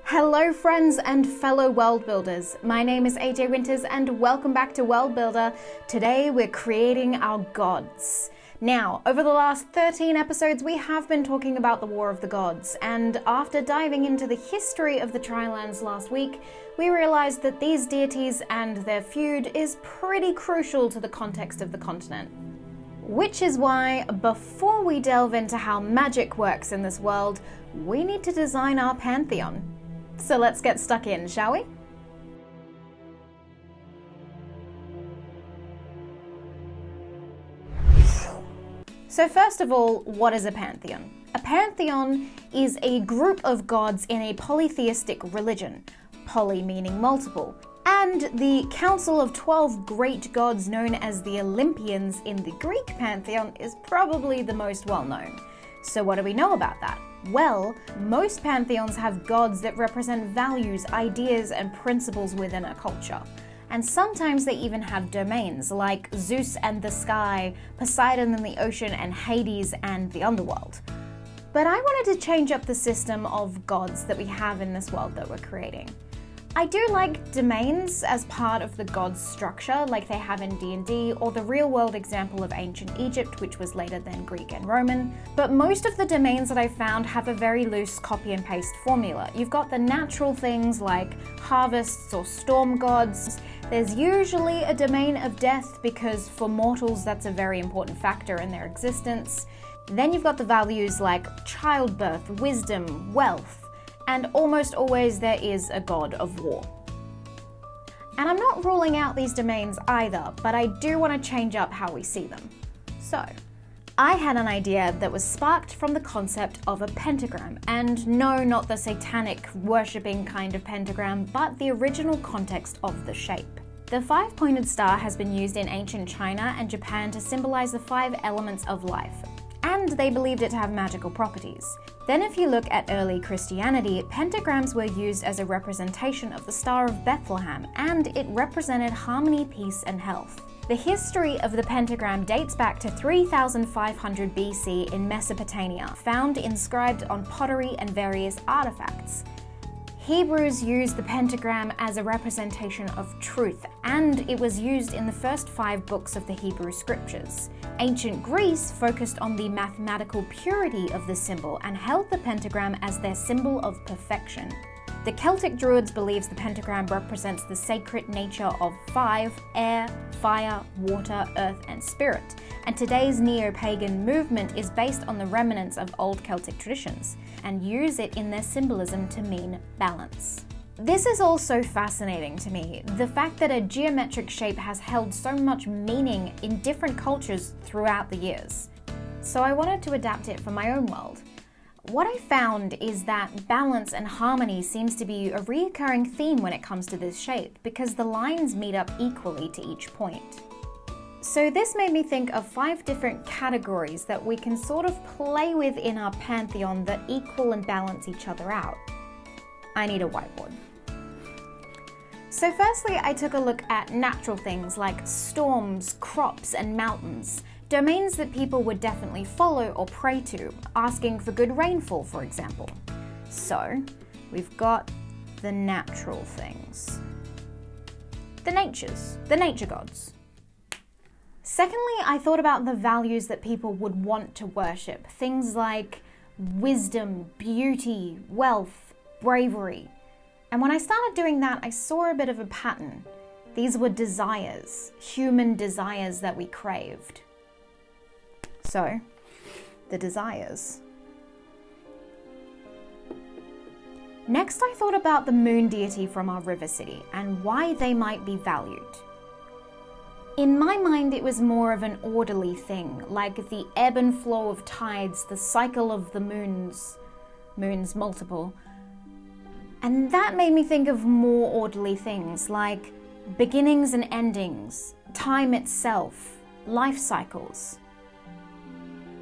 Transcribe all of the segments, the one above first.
Hello friends and fellow world builders. My name is AJ Winters and welcome back to World Builder. Today we're creating our gods. Now, over the last 13 episodes we have been talking about the War of the Gods, and after diving into the history of the Trilands last week, we realized that these deities and their feud is pretty crucial to the context of the continent. Which is why, before we delve into how magic works in this world, we need to design our Pantheon. So let's get stuck in, shall we? So first of all, what is a pantheon? A pantheon is a group of gods in a polytheistic religion, poly meaning multiple, and the council of 12 great gods known as the Olympians in the Greek pantheon is probably the most well known. So what do we know about that? Well, most pantheons have gods that represent values, ideas, and principles within a culture. And sometimes they even have domains, like Zeus and the sky, Poseidon and the ocean, and Hades and the underworld. But I wanted to change up the system of gods that we have in this world that we're creating. I do like domains as part of the god's structure, like they have in D&D, or the real-world example of ancient Egypt, which was later then Greek and Roman. But most of the domains that I found have a very loose copy and paste formula. You've got the natural things like harvests or storm gods. There's usually a domain of death because for mortals that's a very important factor in their existence. Then you've got the values like childbirth, wisdom, wealth, and almost always there is a god of war. And I'm not ruling out these domains either, but I do want to change up how we see them. So, I had an idea that was sparked from the concept of a pentagram, and no, not the satanic worshipping kind of pentagram, but the original context of the shape. The five-pointed star has been used in ancient China and Japan to symbolize the 5 elements of life, and they believed it to have magical properties. Then if you look at early Christianity, pentagrams were used as a representation of the Star of Bethlehem, and it represented harmony, peace, and health. The history of the pentagram dates back to 3500 BC in Mesopotamia, found inscribed on pottery and various artifacts. Hebrews used the pentagram as a representation of truth, and it was used in the first 5 books of the Hebrew scriptures. Ancient Greece focused on the mathematical purity of the symbol and held the pentagram as their symbol of perfection. The Celtic Druids believes the pentagram represents the sacred nature of 5, air, fire, water, earth, and spirit, and today's neo-pagan movement is based on the remnants of old Celtic traditions, and use it in their symbolism to mean balance. This is also fascinating to me, the fact that a geometric shape has held so much meaning in different cultures throughout the years. So I wanted to adapt it for my own world. What I found is that balance and harmony seems to be a recurring theme when it comes to this shape, because the lines meet up equally to each point. So this made me think of 5 different categories that we can sort of play with in our pantheon that equal and balance each other out. I need a whiteboard. So firstly, I took a look at natural things like storms, crops, and mountains. Domains that people would definitely follow or pray to, asking for good rainfall, for example. So, we've got the natural things. The nature gods. Secondly, I thought about the values that people would want to worship. Things like wisdom, beauty, wealth, bravery. And when I started doing that, I saw a bit of a pattern. These were desires, human desires that we craved. So, the desires. Next, I thought about the moon deity from our river city and why they might be valued. In my mind, it was more of an orderly thing, like the ebb and flow of tides, the cycle of the moons multiple. And that made me think of more orderly things like beginnings and endings, time itself, life cycles.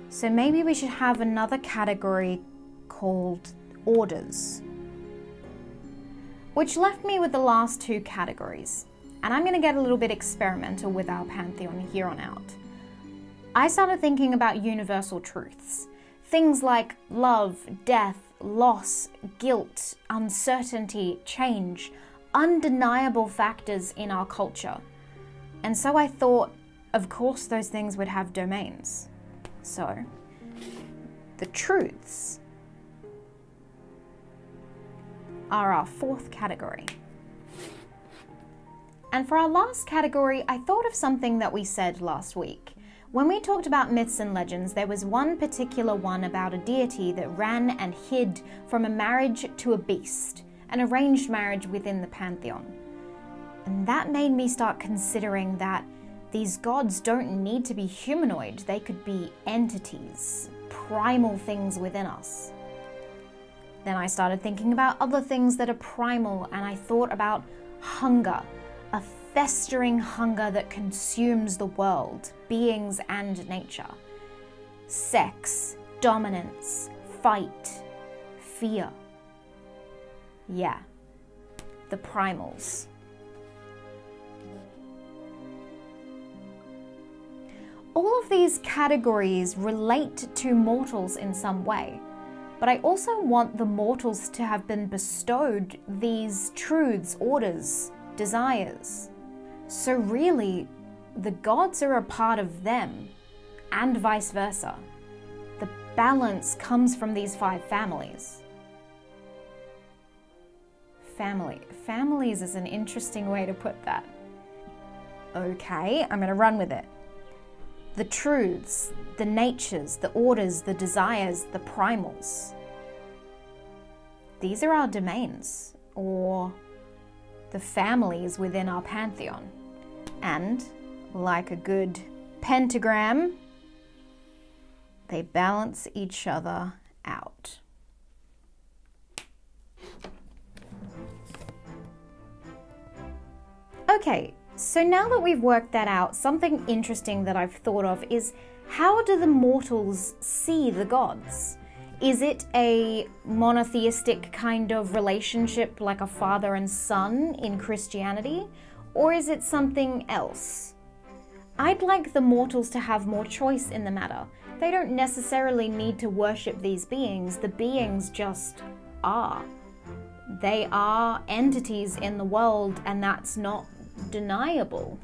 So maybe we should have another category called orders, which left me with the last 2 categories. And I'm going to get a little bit experimental with our pantheon here on out. I started thinking about universal truths, things like love, death, loss, guilt, uncertainty, change, undeniable factors in our culture. And so I thought, of course those things would have domains. So, the truths are our fourth category. And for our last category, I thought of something that we said last week. When we talked about myths and legends, there was one particular one about a deity that ran and hid from a marriage to a beast, an arranged marriage within the Pantheon. And that made me start considering that these gods don't need to be humanoid, they could be entities, primal things within us. Then I started thinking about other things that are primal, and I thought about hunger, a festering hunger that consumes the world, beings and nature. Sex, dominance, fight, fear. Yeah, the primals. All of these categories relate to mortals in some way, but I also want the mortals to have been bestowed these truths, orders, desires. So really, the gods are a part of them, and vice versa. The balance comes from these 5 families. Families is an interesting way to put that. Okay, I'm gonna run with it. The truths, the natures, the orders, the desires, the primals. These are our domains, or the families within our pantheon. And, like a good pentagram, they balance each other out. Okay, so now that we've worked that out, something interesting that I've thought of is, how do the mortals see the gods? Is it a monotheistic kind of relationship like a father and son in Christianity? Or is it something else? I'd like the mortals to have more choice in the matter. They don't necessarily need to worship these beings, the beings just are. They are entities in the world, and that's not deniable.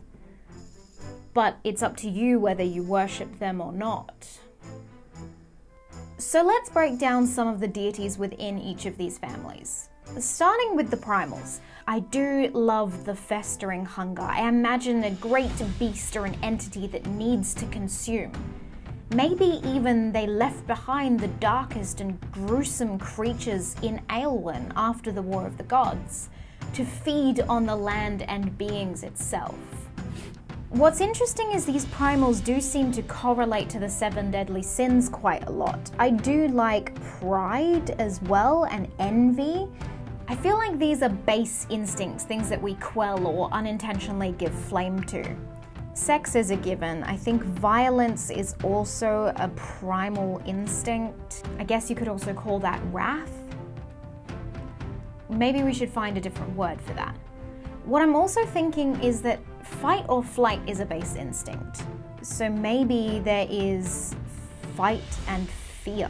But it's up to you whether you worship them or not. So let's break down some of the deities within each of these families. Starting with the primals, I do love the festering hunger. I imagine a great beast or an entity that needs to consume. Maybe even they left behind the darkest and gruesome creatures in Aelwen after the War of the Gods to feed on the land and beings itself. What's interesting is these primals do seem to correlate to the 7 deadly sins quite a lot. I do like pride as well, and envy. I feel like these are base instincts, things that we quell or unintentionally give flame to. Sex is a given. I think violence is also a primal instinct. I guess you could also call that wrath. Maybe we should find a different word for that. What I'm also thinking is that fight or flight is a base instinct. So maybe there is fight and fear,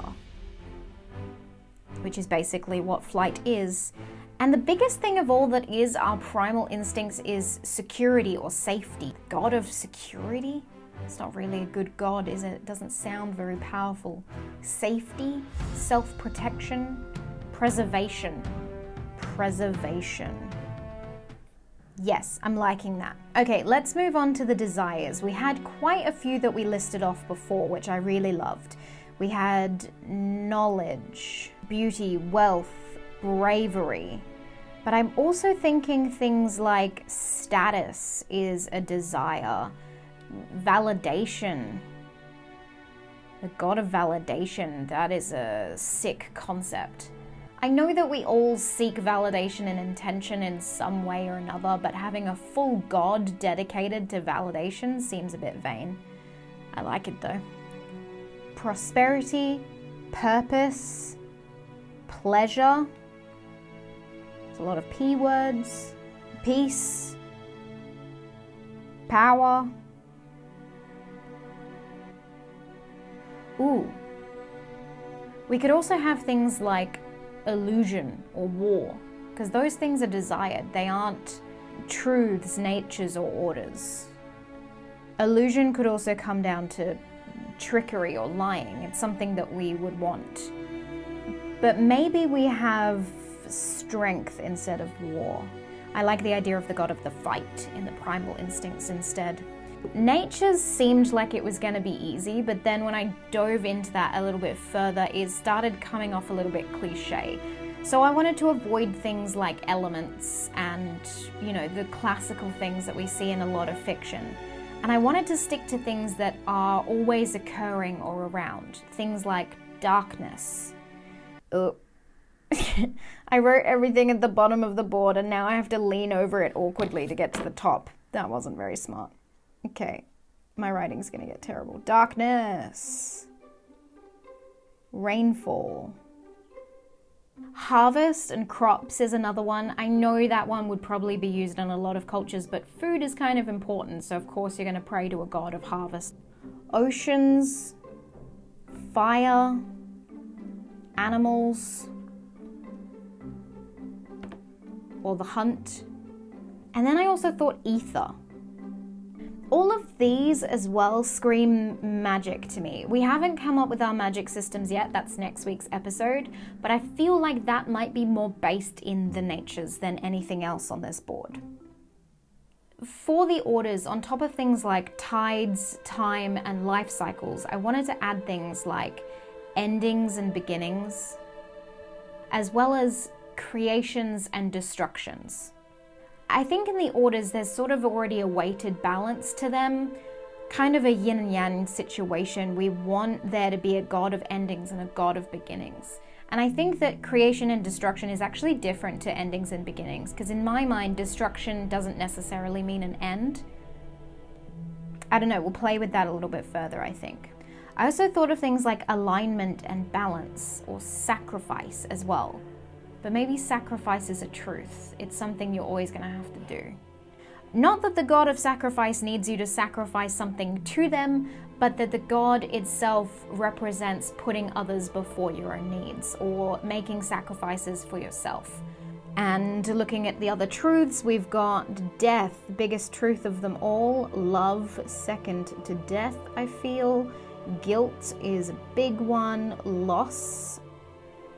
which is basically what flight is. And the biggest thing of all that is our primal instincts is security or safety. God of security? It's not really a good god, is it? It doesn't sound very powerful. Safety, self-protection, preservation. Preservation. Yes, I'm liking that. Okay, let's move on to the desires. We had quite a few that we listed off before, which I really loved. We had knowledge, beauty, wealth, bravery. But I'm also thinking things like status is a desire, validation. The god of validation, that is a sick concept. I know that we all seek validation and intention in some way or another, but having a full god dedicated to validation seems a bit vain. I like it though. Prosperity, purpose, pleasure. There's a lot of P words. Peace, power. Ooh. We could also have things like illusion or war, because those things are desired. They aren't truths, natures, or orders. Illusion could also come down to trickery or lying. It's something that we would want. But maybe we have strength instead of war. I like the idea of the god of the fight in the primal instincts instead. Nature seemed like it was going to be easy, but then when I dove into that a little bit further, it started coming off a little bit cliche. So I wanted to avoid things like elements and, the classical things that we see in a lot of fiction. And I wanted to stick to things that are always occurring or around. Things like darkness. Oh. I wrote everything at the bottom of the board and now I have to lean over it awkwardly to get to the top. That wasn't very smart. Okay, my writing's gonna get terrible. Darkness. Rainfall. Harvest and crops is another one. I know that one would probably be used in a lot of cultures, but food is kind of important, so of course you're going to pray to a god of harvest. Oceans, fire, animals, or the hunt. And then I also thought ether. All of these as well scream magic to me. We haven't come up with our magic systems yet, that's next week's episode, but I feel like that might be more based in the natures than anything else on this board. For the orders, on top of things like tides, time, and life cycles, I wanted to add things like endings and beginnings, as well as creations and destructions. I think in the orders there's sort of already a weighted balance to them, kind of a yin and yang situation. We want there to be a god of endings and a god of beginnings. And I think that creation and destruction is actually different to endings and beginnings, because in my mind, destruction doesn't necessarily mean an end. I don't know, we'll play with that a little bit further, I think. I also thought of things like alignment and balance, or sacrifice as well. But maybe sacrifice is a truth. It's something you're always going to have to do. Not that the god of sacrifice needs you to sacrifice something to them, but that the god itself represents putting others before your own needs, or making sacrifices for yourself. And looking at the other truths, we've got death, the biggest truth of them all. Love, second to death, I feel. Guilt is a big one. Loss.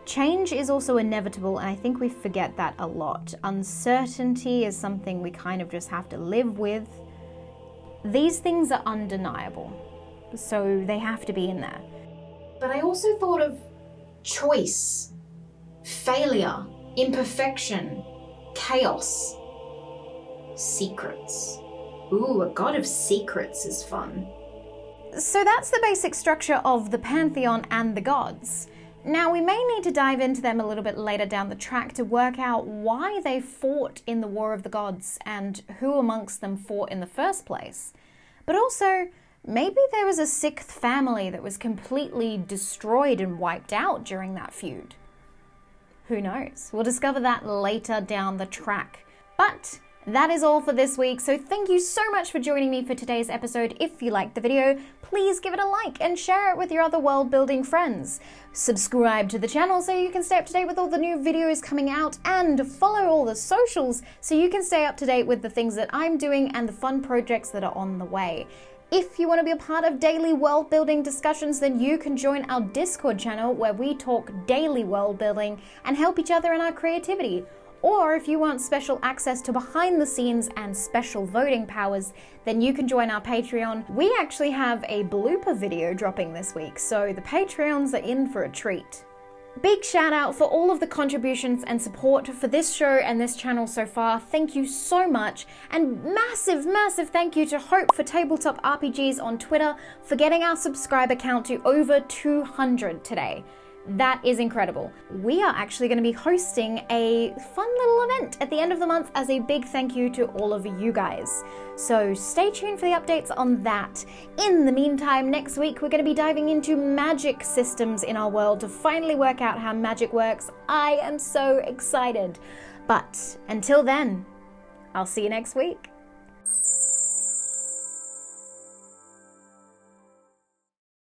Change is also inevitable, and I think we forget that a lot. Uncertainty is something we kind of just have to live with. These things are undeniable, so they have to be in there. But I also thought of choice, failure, imperfection, chaos, secrets. Ooh, a god of secrets is fun. So that's the basic structure of the Pantheon and the gods. Now, we may need to dive into them a little bit later down the track to work out why they fought in the War of the Gods and who amongst them fought in the first place. But also, maybe there was a sixth family that was completely destroyed and wiped out during that feud. Who knows? We'll discover that later down the track. But that is all for this week, so thank you so much for joining me for today's episode. If you liked the video, please give it a like and share it with your other world-building friends. Subscribe to the channel so you can stay up to date with all the new videos coming out, and follow all the socials so you can stay up to date with the things that I'm doing and the fun projects that are on the way. If you want to be a part of daily world-building discussions, then you can join our Discord channel where we talk daily world-building and help each other in our creativity. Or if you want special access to behind the scenes and special voting powers, then you can join our Patreon. We actually have a blooper video dropping this week, so the Patreons are in for a treat. Big shout out for all of the contributions and support for this show and this channel so far. Thank you so much, and massive thank you to Hope for Tabletop RPGs on Twitter for getting our subscriber count to over 200 today. That is incredible. We are actually going to be hosting a fun little event at the end of the month as a big thank you to all of you guys. So stay tuned for the updates on that. In the meantime, next week we're going to be diving into magic systems in our world to finally work out how magic works. I am so excited. But until then, I'll see you next week.